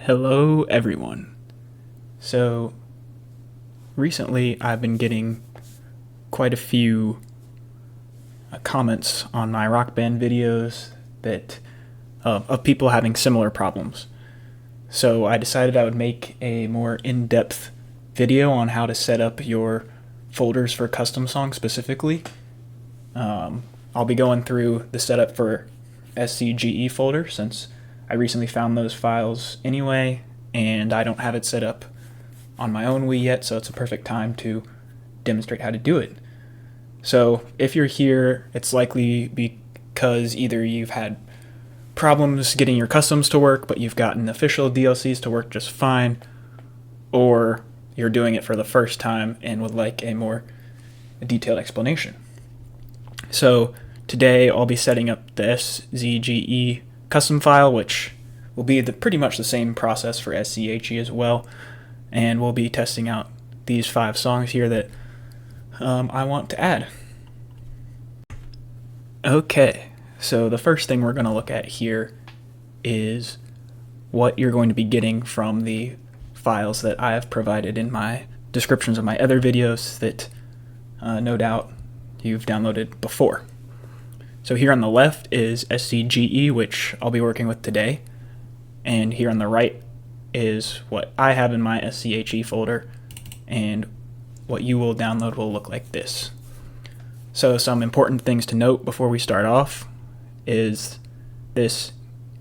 Hello everyone. So recently I've been getting quite a few comments on my Rockband videos that of people having similar problems. So I decided I would make a more in-depth video on how to set up your folders for custom songs specifically. I'll be going through the setup for SCGE folder since I recently found those files anyway, and I don't have it set up on my own Wii yet, so it's a perfect time to demonstrate how to do it. So if you're here, it's likely because either you've had problems getting your customs to work, but you've gotten official DLCs to work just fine, or you're doing it for the first time and would like a more detailed explanation. So today I'll be setting up the SZGE custom file, which will be pretty much the same process for SCHE as well, and we'll be testing out these 5 songs here that I want to add. Okay, so the first thing we're going to look at here is what you're going to be getting from the files that I have provided in my descriptions of my other videos that no doubt you've downloaded before. So here on the left is SCGE, which I'll be working with today, and here on the right is what I have in my SCHE folder, and what you will download will look like this. So some important things to note before we start off is this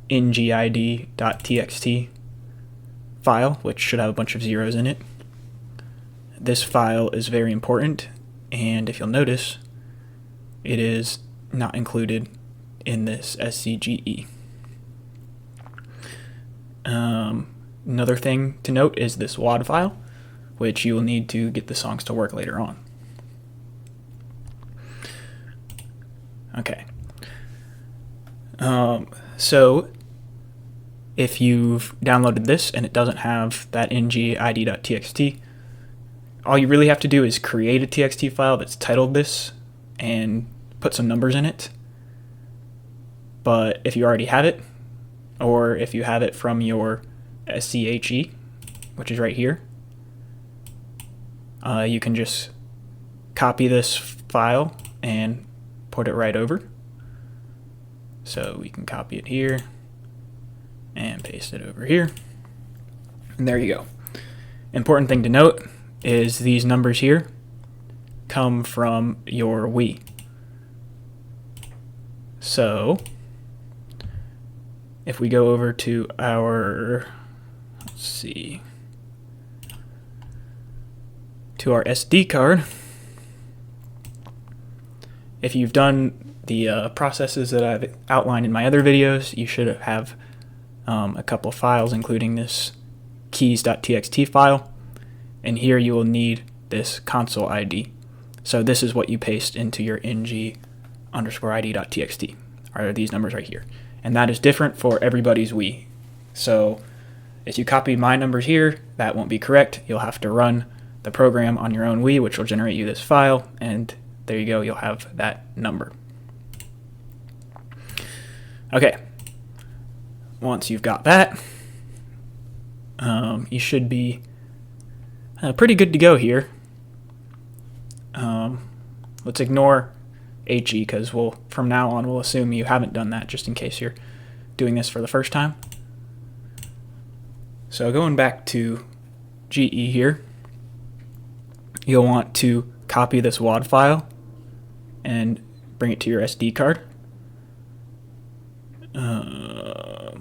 ngid.txt file, which should have a bunch of zeros in it. This file is very important, and if you'll notice, it is not included in this SCGE. Another thing to note is this WAD file, which you will need to get the songs to work later on. Okay. So if you've downloaded this and it doesn't have that ngid.txt, all you really have to do is create a txt file that's titled this and put some numbers in it. But if you already have it, or if you have it from your SCHE, which is right here, you can just copy this file and put it right over. So we can copy it here and paste it over here, and there you go. Important thing to note is these numbers here come from your Wii. So if we go over to our, to our SD card, if you've done the processes that I've outlined in my other videos, you should have a couple files, including this keys.txt file, and here you will need this console ID. So this is what you paste into your ng_id.txt, are these numbers right here. And that is different for everybody's Wii. So if you copy my numbers here, that won't be correct. You'll have to run the program on your own Wii, which will generate you this file, and there you go, you'll have that number. Okay, once you've got that, you should be pretty good to go here. Let's ignore HE because from now on we'll assume you haven't done that, just in case you're doing this for the first time. So going back to GE here, you'll want to copy this WAD file and bring it to your SD card,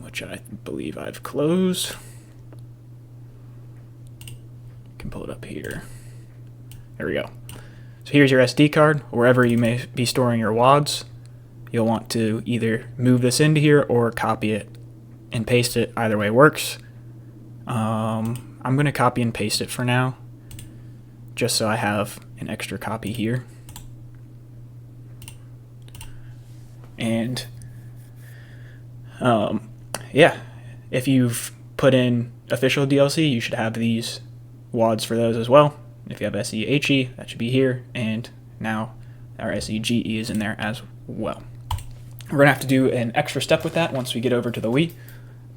which I believe I've closed. You can pull it up here. There we go. So here's your SD card. Wherever you may be storing your WADs, you'll want to either move this into here or copy it and paste it. Either way works. I'm going to copy and paste it for now, just so I have an extra copy here. And yeah, if you've put in official DLC, you should have these WADs for those as well. If you have SCHE, that should be here, and now our SCGE is in there as well. We're going to have to do an extra step with that once we get over to the Wii,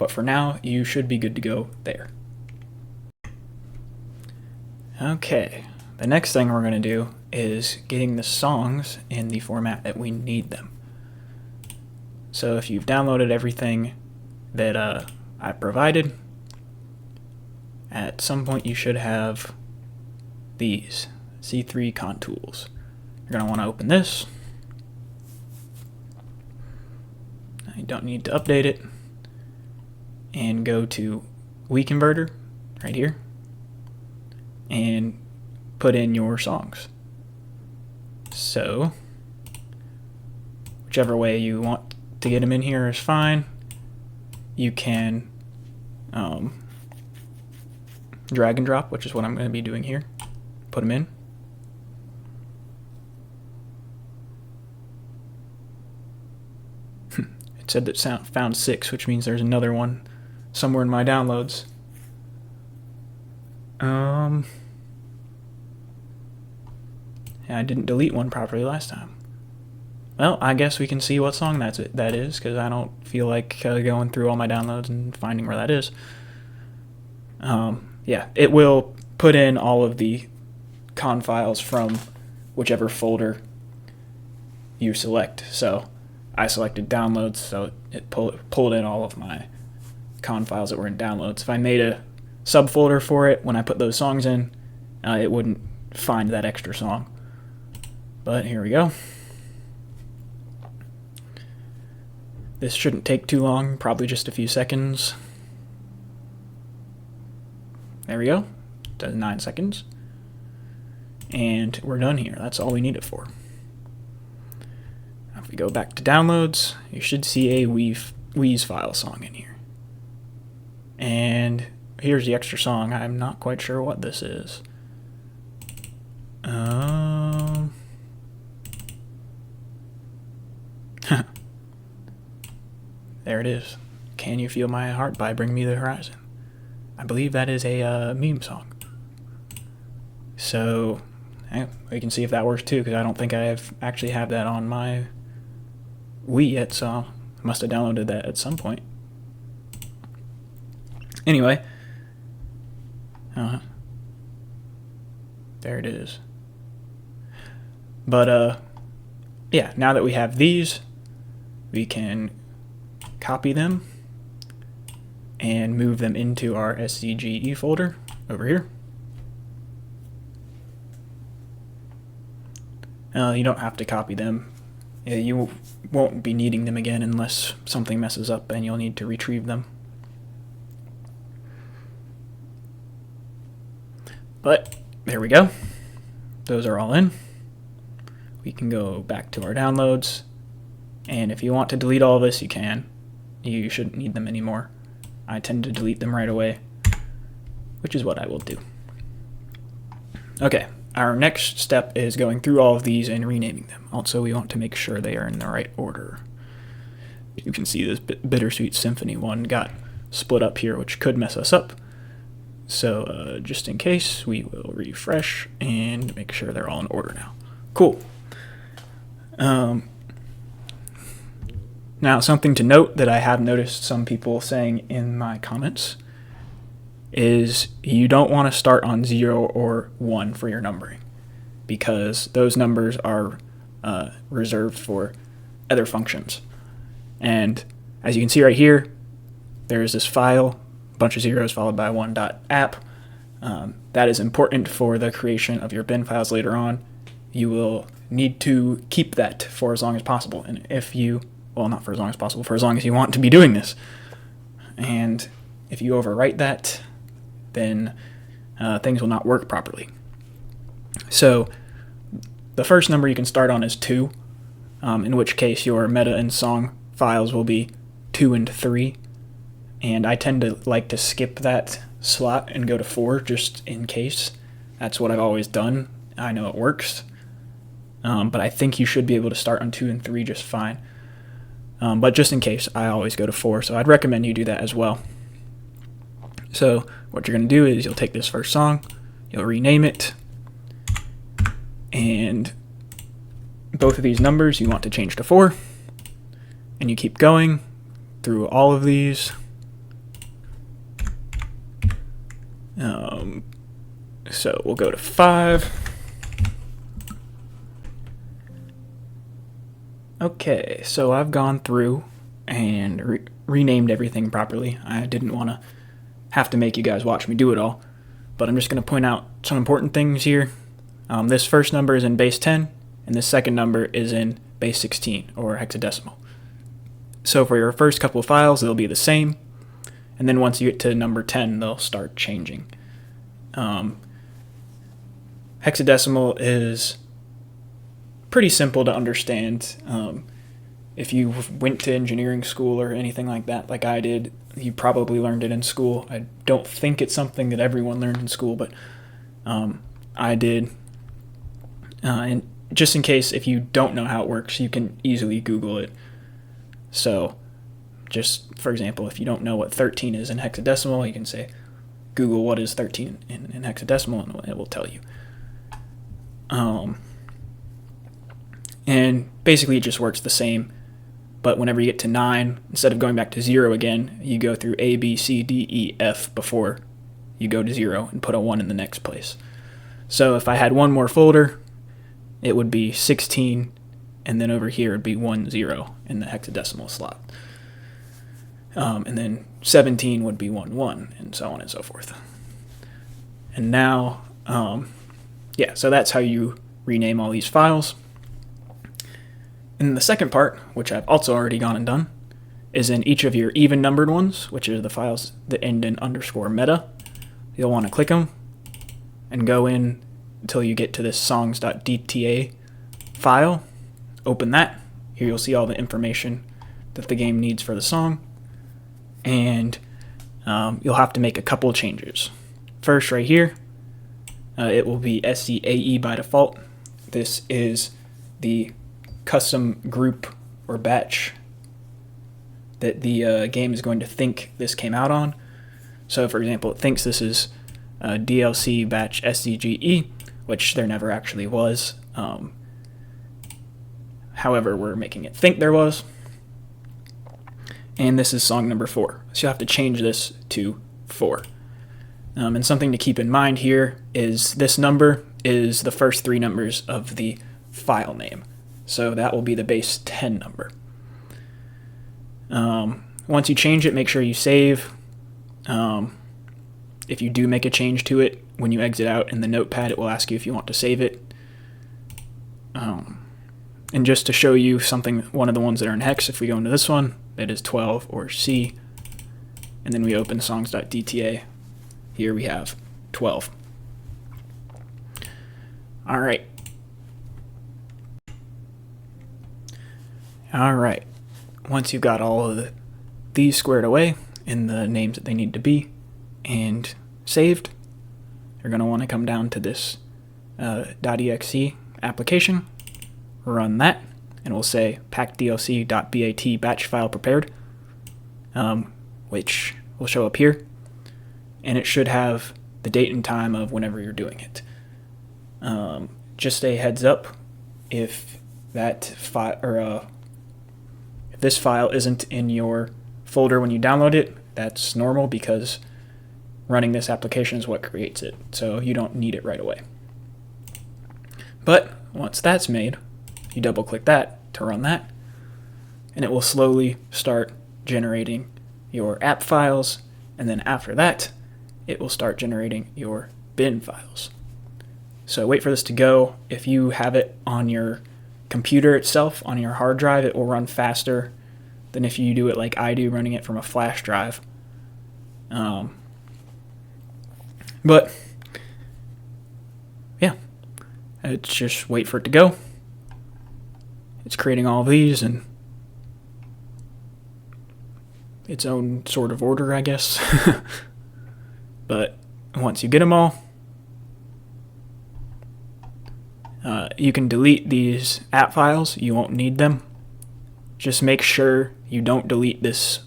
But for now, you should be good to go there. Okay, the next thing we're going to do is getting the songs in the format that we need them. So if you've downloaded everything that I provided, at some point you should have these C3 Contools. You're going to want to open this. You don't need to update it. And go to Wii Converter right here and put in your songs. So whichever way you want to get them in here is fine. You can drag and drop, which is what I'm going to be doing here. Put them in. It said that found 6, which means there's another one somewhere in my downloads. Yeah, I didn't delete one properly last time. Well, I guess we can see what song that is, because I don't feel like going through all my downloads and finding where that is. Yeah, it will put in all of the con files from whichever folder you select. So I selected downloads, so it pulled in all of my con files that were in downloads. If I made a subfolder for it, when I put those songs in, it wouldn't find that extra song. But here we go. This shouldn't take too long, probably just a few seconds. There we go. Does 9 seconds. And we're done here. That's all we need it for. Now if we go back to downloads, you should see a Wii's file song in here. And here's the extra song. I'm not quite sure what this is. There it is. Can You Feel My Heart by Bring Me the Horizon. I believe that is a meme song. So we can see if that works too, because I don't think I actually have that on my Wii yet, so I must have downloaded that at some point. Anyway, there it is. But yeah, now that we have these, we can copy them and move them into our SCGE folder over here. You don't have to copy them. You won't be needing them again unless something messes up and you'll need to retrieve them. But there we go. Those are all in. We can go back to our downloads, and if you want to delete all of this, you can. You shouldn't need them anymore. I tend to delete them right away, which is what I will do. Okay, our next step is going through all of these and renaming them. Also, we want to make sure they are in the right order. You can see this Bittersweet Symphony one got split up here, which could mess us up. So just in case, we will refresh and make sure they're all in order now. Cool. Now, something to note that I have noticed some people saying in my comments is you don't want to start on 0 or 1 for your numbering, because those numbers are reserved for other functions. And as you can see right here, there's this file, a bunch of zeros followed by 1.app. That is important for the creation of your bin files later on. You will need to keep that for as long as possible. And if you, well, not for as long as possible, for as long as you want to be doing this. And if you overwrite that, then things will not work properly. So the first number you can start on is 2, in which case your meta and song files will be 2 and 3. And I tend to like to skip that slot and go to 4 just in case. That's what I've always done. I know it works. But I think you should be able to start on 2 and 3 just fine. But just in case, I always go to 4, so I'd recommend you do that as well. So what you're going to do is you'll take this first song, you'll rename it, and both of these numbers you want to change to 4, and you keep going through all of these So we'll go to 5. Okay, so I've gone through and renamed everything properly. I didn't want to have to make you guys watch me do it all, but I'm just going to point out some important things here. This first number is in base 10, and this second number is in base 16, or hexadecimal. So for your first couple of files, they'll be the same, and then once you get to number 10, they'll start changing. Hexadecimal is pretty simple to understand. If you went to engineering school or anything like that, like I did, you probably learned it in school. I don't think it's something that everyone learned in school, but I did. And just in case, if you don't know how it works, you can easily Google it. So just, for example, if you don't know what 13 is in hexadecimal, you can say, Google what is 13 in hexadecimal, and it will tell you. And basically it just works the same, but whenever you get to 9, instead of going back to 0 again, you go through A, B, C, D, E, F before you go to 0 and put a 1 in the next place. So if I had one more folder, it would be 16, and then over here it would be 10 in the hexadecimal slot. And then 17 would be 11, and so on and so forth. And now, so that's how you rename all these files. And the second part, which I've also already gone and done, is in each of your even numbered ones, which are the files that end in _meta. You'll want to click them and go in until you get to this songs.dta file. Open that. Here you'll see all the information that the game needs for the song. And you'll have to make a couple of changes. First, right here, it will be SCAE by default. This is the custom group or batch that the game is going to think this came out on. So, for example, it thinks this is DLC batch SCGE, which there never actually was. However, we're making it think there was. And this is song number 4. So you have to change this to 4. And something to keep in mind here is this number is the first 3 numbers of the file name. So that will be the base 10 number. Once you change it, make sure you save. If you do make a change to it, when you exit out in the notepad, it will ask you if you want to save it. And just to show you something, one of the ones that are in hex, if we go into this one, it is 12 or C, and then we open songs.dta. Here we have 12. All right. Once you've got all of these squared away in the names that they need to be and saved, you're going to want to come down to this .exe application, run that, and we'll say packdlc.bat batch file prepared, which will show up here, and it should have the date and time of whenever you're doing it. Just a heads up, if that file or if this file isn't in your folder when you download it, that's normal because running this application is what creates it, so you don't need it right away. But once that's made, you double click that to run that, and it will slowly start generating your app files, and then after that it will start generating your bin files. So wait for this to go. If you have it on your computer itself, on your hard drive, it will run faster than if you do it like I do, running it from a flash drive. But yeah, it's just wait for it to go. It's creating all of these in its own sort of order, I guess. But once you get them all, you can delete these app files. You won't need them. Just make sure you don't delete this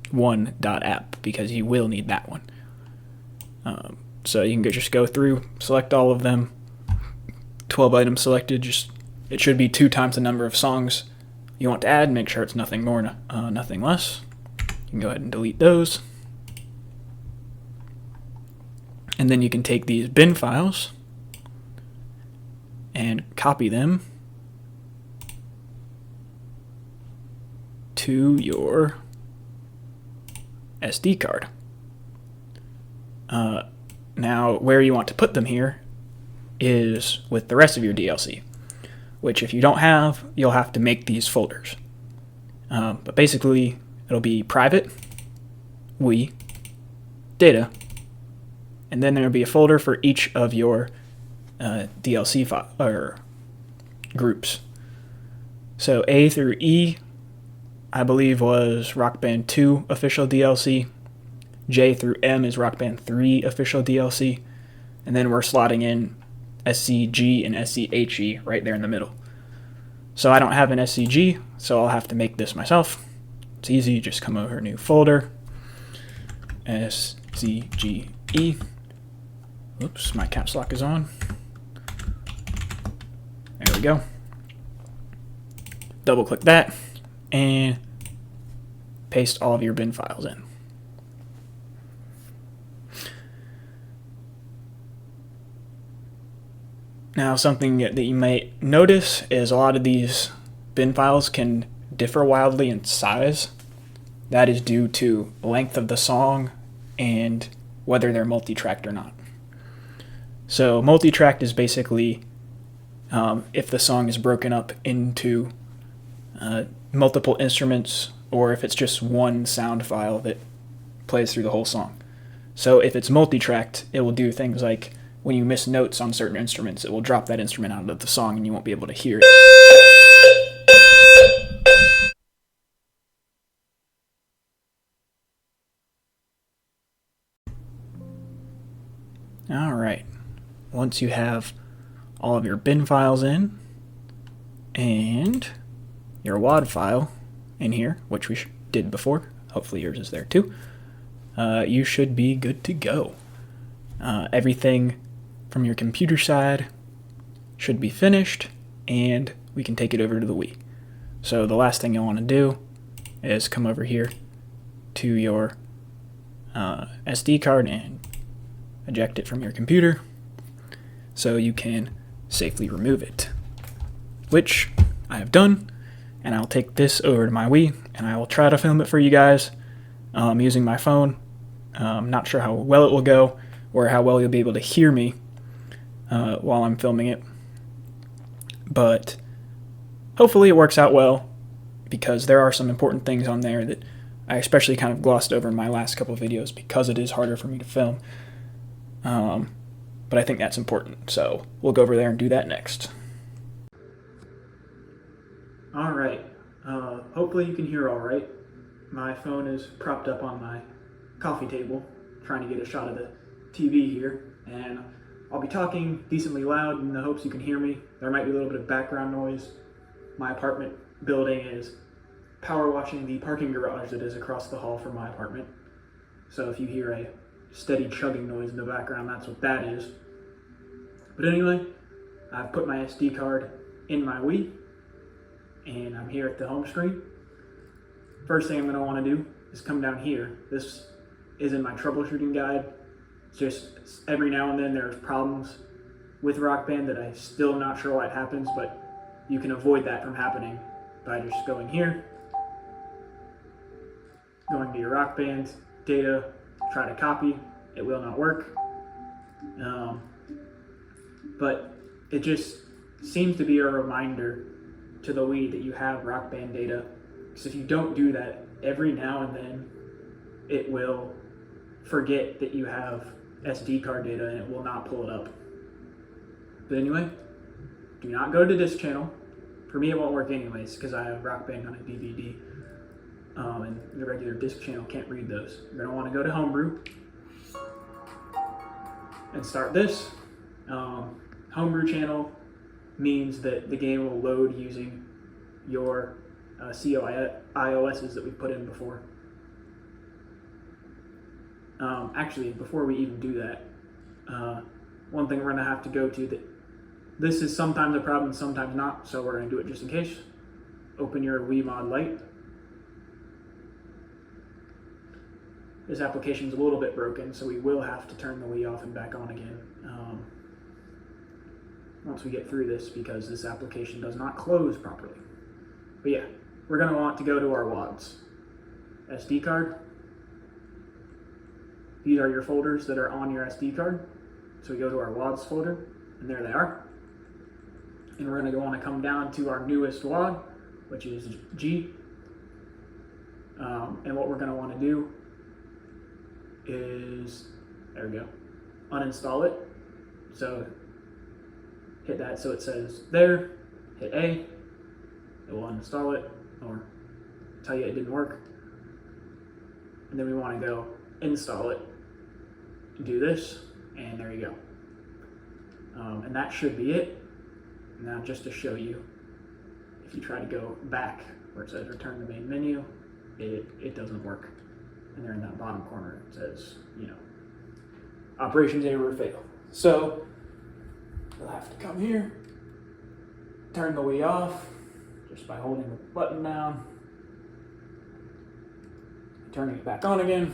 one.app because you will need that one. So you can just go through, select all of them, 12 items selected. It should be 2 times the number of songs you want to add. Make sure it's nothing more, nothing less. You can go ahead and delete those. And then you can take these bin files and copy them to your SD card. Now, where you want to put them here is with the rest of your DLC, which if you don't have, you'll have to make these folders. But basically, it'll be private, Wii, data, and then there'll be a folder for each of your DLC or groups. So A through E, I believe, was Rock Band 2 official DLC. J through M is Rock Band 3 official DLC. And then we're slotting in SCG and SCHE right there in the middle. So I don't have an SCG, so I'll have to make this myself. It's easy, just come over new folder, SCGE. Oops, my caps lock is on. There we go. Double click that and paste all of your bin files in. Now, something that you may notice is a lot of these bin files can differ wildly in size. That is due to length of the song and whether they're multi-tracked or not. So multi-tracked is basically if the song is broken up into multiple instruments, or if it's just one sound file that plays through the whole song. So if it's multi-tracked, it will do things like when you miss notes on certain instruments, it will drop that instrument out of the song and you won't be able to hear it. Alright, once you have all of your bin files in and your WAD file in here, which we did before, hopefully yours is there too, you should be good to go. Everything from your computer side should be finished, and we can take it over to the Wii. So the last thing you'll want to do is come over here to your SD card and eject it from your computer so you can safely remove it, which I have done. And I'll take this over to my Wii and I will try to film it for you guys using my phone. I'm not sure how well it will go or how well you'll be able to hear me while I'm filming it, but hopefully it works out well, because there are some important things on there that I especially kind of glossed over in my last couple of videos because it is harder for me to film, but I think that's important, so we'll go over there and do that next. Alright, hopefully you can hear alright. My phone is propped up on my coffee table, trying to get a shot of the TV here, and I'll be talking decently loud in the hopes you can hear me. There might be a little bit of background noise. My apartment building is power washing the parking garage that is across the hall from my apartment. So if you hear a steady chugging noise in the background, that's what that is. But anyway, I've put my SD card in my Wii, and I'm here at the home screen. First thing I'm going to want to do is come down here. This is in my troubleshooting guide. It's just every now and then there's problems with Rock Band that I'm still not sure what happens, but you can avoid that from happening by just going here, going to your Rock Band data, try to copy. It will not work. But it just seems to be a reminder to the Wii that you have Rock Band data, because if you don't do that, every now and then it will forget that you have SD card data and it will not pull it up. But anyway, do not go to this channel. For me it won't work anyways because I have Rock Band on a DVD, and the regular disc channel can't read those. You're going to want to go to Homebrew and start this. Homebrew channel means that the game will load using your COIOSs that we've put in before. Actually, before we even do that, one thing we're going to have to go to, that this is sometimes a problem, sometimes not, so we're going to do it just in case. Open your Wii Mod Lite. this application's a little bit broken, so we will have to turn the Wii off and back on again once we get through this, because this application does not close properly. But yeah, we're going to want to go to our WADs. SD card. These are your folders that are on your SD card. So we go to our WADs folder, and there they are. And we're going to want to come down to our newest WAD, which is G. And what we're going to want to do is, there we go, uninstall it. So hit that so it says there, hit A, it will uninstall it or tell you it didn't work. And then we want to go install it, do this, and there you go. And that should be it. Now just to show you, if you try to go back where it says return to main menu, it doesn't work. And there in that bottom corner it says, you know, operations error failed. So we'll have to come here, turn the Wii off just by holding the button down, turning it back on again.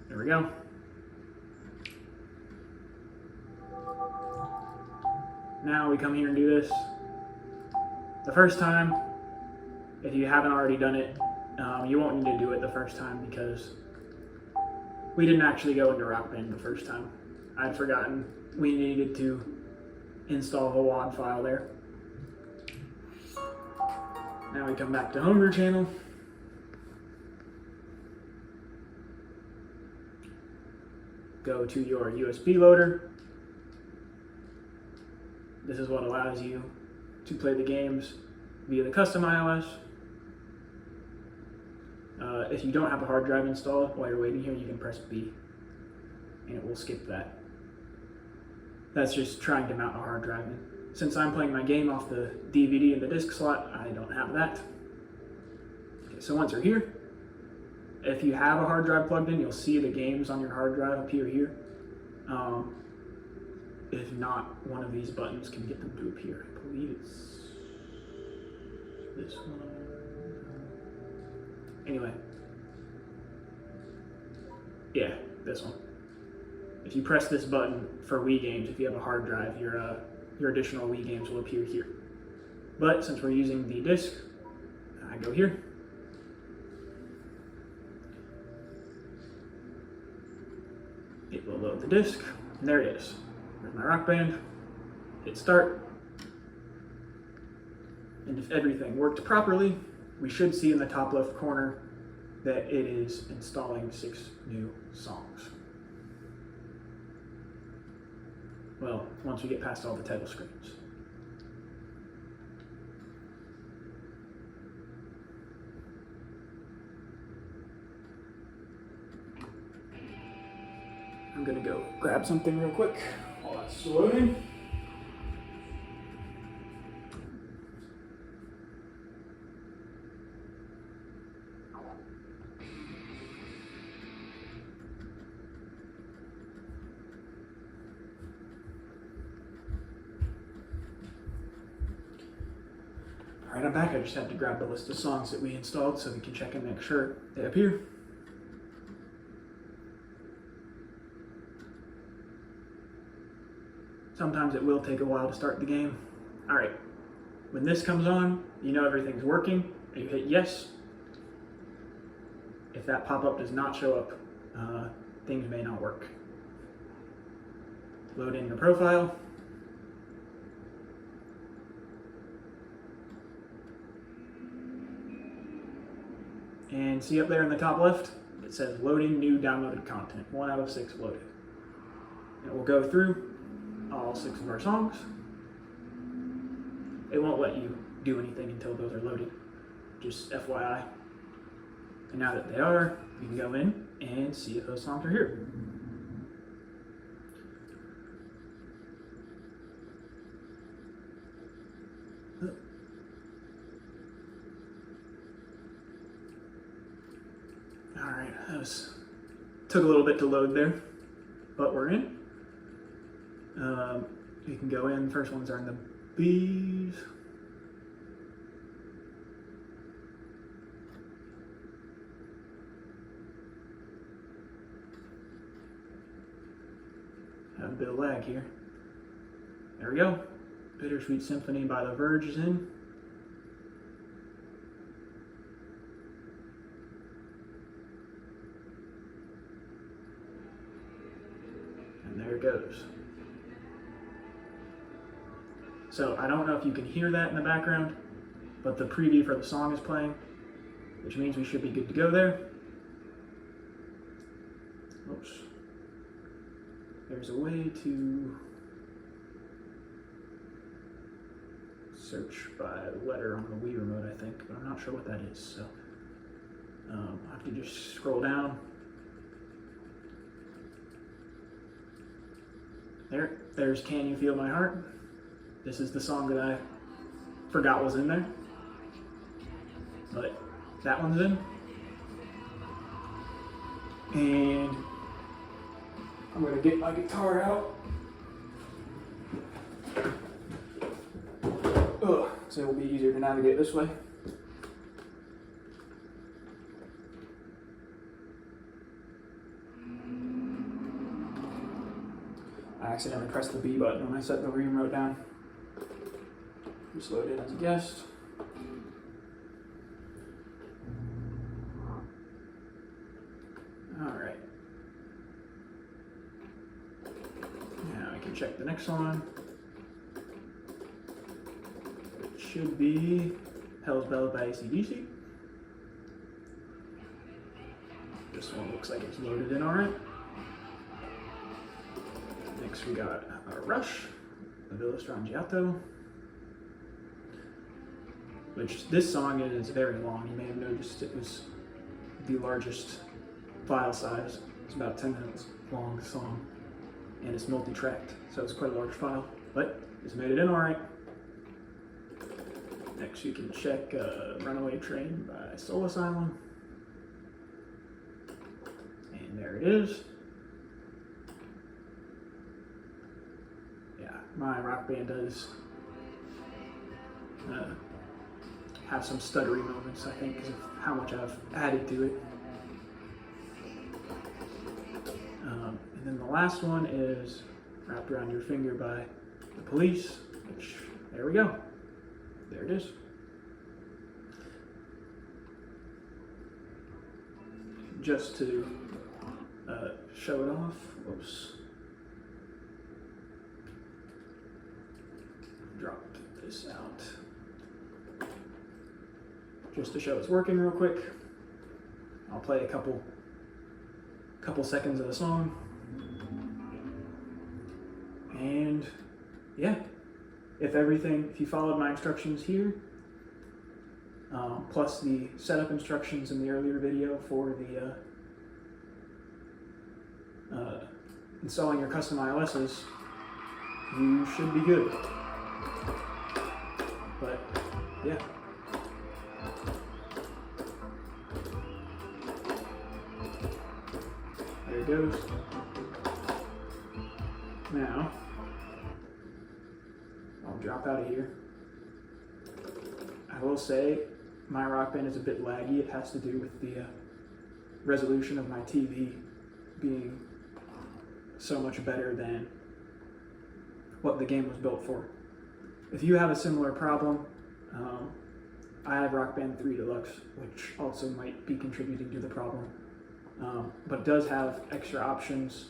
There we go. Now we come here and do this. The first time, if you haven't already done it, you won't need to do it the first time because we didn't actually go into Rockband the first time. I'd forgotten we needed to install the WAD file there. Now we come back to Homebrew channel. Go to your USB loader. This is what allows you to play the games via the custom iOS. If you don't have a hard drive installed, while you're waiting here, you can press B, and it will skip that. That's just trying to mount a hard drive in. Since I'm playing my game off the DVD and the disc slot, I don't have that. Okay, so once you're here, if you have a hard drive plugged in, you'll see the games on your hard drive appear here. If not, one of these buttons can get them to appear. I believe it's this one. Anyway. Yeah, this one. If you press this button for Wii games, if you have a hard drive, your additional Wii games will appear here. But since we're using the disc, I go here. It will load the disc, and there it is. There's my Rockband. Hit start. And if everything worked properly, we should see in the top left corner that it is installing 6 new songs. Well, once we get past all the title screens. I'm gonna go grab something real quick while that's loading. Alright, I'm back. I just had to grab the list of songs that we installed so we can check and make sure they appear. Sometimes it will take a while to start the game. Alright, when this comes on, you know everything's working, and you hit yes. If that pop-up does not show up, things may not work. Load in your profile. And see up there in the top left, it says loading new downloaded content, 1 out of 6 loaded. And it will go through all 6 of our songs. It won't let you do anything until those are loaded, just FYI. And now that they are, we can go in and see if those songs are here. Alright, took a little bit to load there, but we're in. You can go in, first ones are in the B's. bit of lag here. There we go. Bittersweet Symphony by The Verge is in. And there it goes. So I don't know if you can hear that in the background, but the preview for the song is playing, which means we should be good to go there. Oops. There's a way to search by letter on the Wii remote, I think, but I'm not sure what that is, so I have to just scroll down. There's Can You Feel My Heart? This is the song that I forgot was in there, but that one's in. And I'm gonna get my guitar out. So it'll be easier to navigate this way. I accidentally pressed the B button when I set the Wii remote down. Just load in as a guest. Alright. Now I can check the next one. It should be Hell's Bells by AC/DC. This one looks like it's loaded in alright. Next we got Rush, the Villa Strangiato. Which this song is very long. You may have noticed it was the largest file size. It's about 10 minutes long song, and it's multi-tracked, so it's quite a large file, but it's made it in all right. Next you can check Runaway Train by Soul Asylum, and there it is. Yeah, my Rockband does have some stuttery moments, I think, because of how much I've added to it. And then the last one is Wrapped Around Your Finger by The Police, which, there we go. There it is. Just to show it off, whoops. Dropped this out. Just to show it's working real quick, I'll play a couple seconds of the song. And yeah, if you followed my instructions here, plus the setup instructions in the earlier video for the installing your custom iOSs, you should be good. But yeah. There it goes. Now, I'll drop out of here. I will say my Rockband is a bit laggy. It has to do with the resolution of my TV being so much better than what the game was built for. If you have a similar problem, I have Rockband 3 Deluxe, which also might be contributing to the problem. But it does have extra options.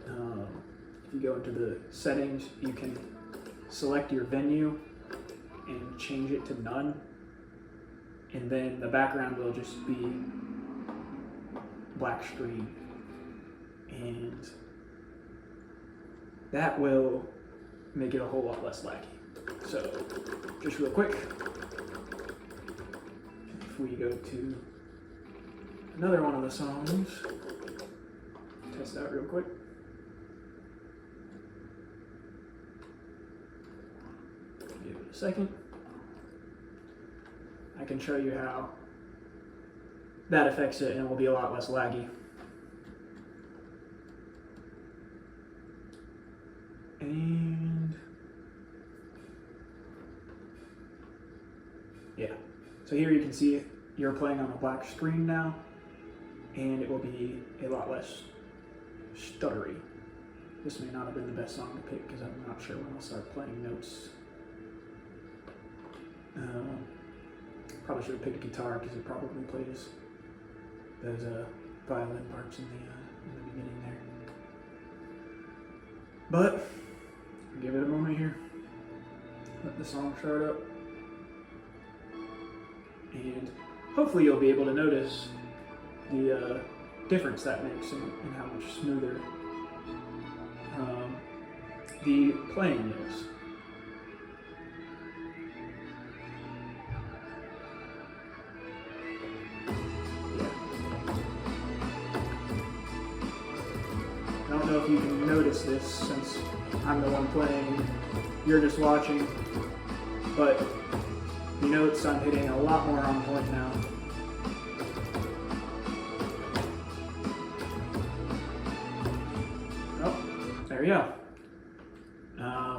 If you go into the settings, you can select your venue and change it to none, and then the background will just be black screen, and that will make it a whole lot less laggy. So just real quick, if we go to another one of the songs, test out real quick. Give it a second. I can show you how that affects it, and it will be a lot less laggy. And yeah, so here you can see you're playing on a black screen now, and it will be a lot less stuttery. This may not have been the best song to pick because I'm not sure when I'll start playing notes. Probably should have picked a guitar because it probably plays those violin parts in the beginning there. But give it a moment here. Let the song start up, and hopefully you'll be able to notice the difference that makes in how much smoother the playing is. I don't know if you can notice this since I'm the one playing, you're just watching, but the notes I'm hitting a lot more on point now. Oh, there you go.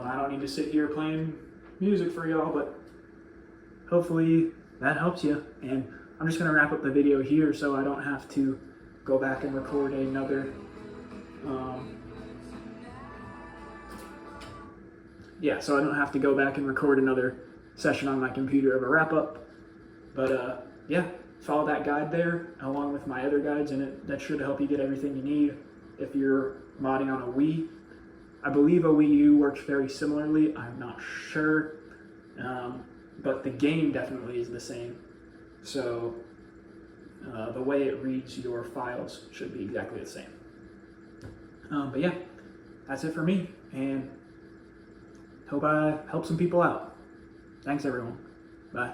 I don't need to sit here playing music for y'all, but hopefully that helps you. And I'm just going to wrap up the video here so I don't have to go back and record another so I don't have to go back and record another session on my computer of a wrap up. But yeah, follow that guide there along with my other guides, and that should help you get everything you need if you're modding on a Wii. I believe a Wii U works very similarly. I'm not sure, but the game definitely is the same. So the way it reads your files should be exactly the same. But yeah, that's it for me, and hope I help some people out. Thanks everyone. Bye.